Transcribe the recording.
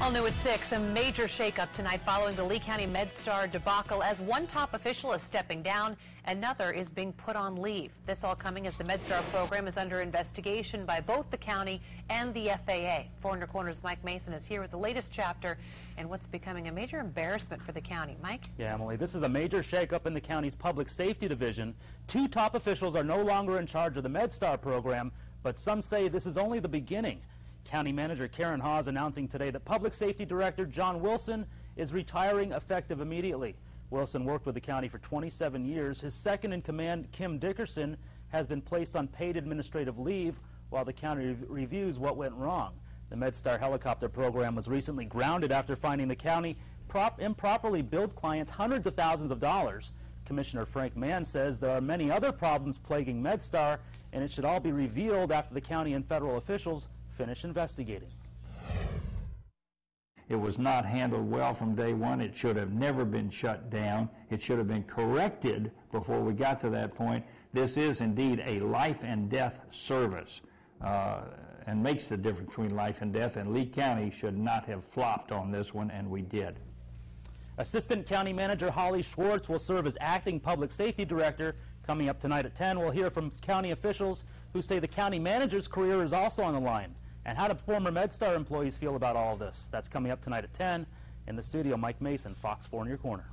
All new at 6, a major shakeup tonight following the Lee County MedStar debacle as one top official is stepping down, another is being put on leave. This all coming as the MedStar program is under investigation by both the county and the FAA. 4 Your Corner's Mike Mason is here with the latest chapter and what's becoming a major embarrassment for the county. Mike? Yeah, Emily, this is a major shakeup in the county's public safety division. 2 top officials are no longer in charge of the MedStar program, but some say this is only the beginning. County Manager Karen Hawes announcing today that Public Safety Director John Wilson is retiring effective immediately. Wilson worked with the county for 27 years. His second-in-command, Kim Dickerson, has been placed on paid administrative leave while the county reviews what went wrong. The MedStar helicopter program was recently grounded after finding the county improperly billed clients hundreds of thousands of dollars. Commissioner Frank Mann says there are many other problems plaguing MedStar, and it should all be revealed after the county and federal officials finish investigating. It was not handled well from day one. It should have never been shut down. It should have been corrected before we got to that point. This is indeed a life and death service and makes the difference between life and death, and Lee County should not have flopped on this one, and we did. Assistant County Manager Holly Schwartz will serve as acting Public Safety Director. Coming up tonight at 10, we'll hear from county officials who say the county manager's career is also on the line. And how do former MedStar employees feel about all of this? That's coming up tonight at 10. In the studio, Mike Mason, Fox 4 in your corner.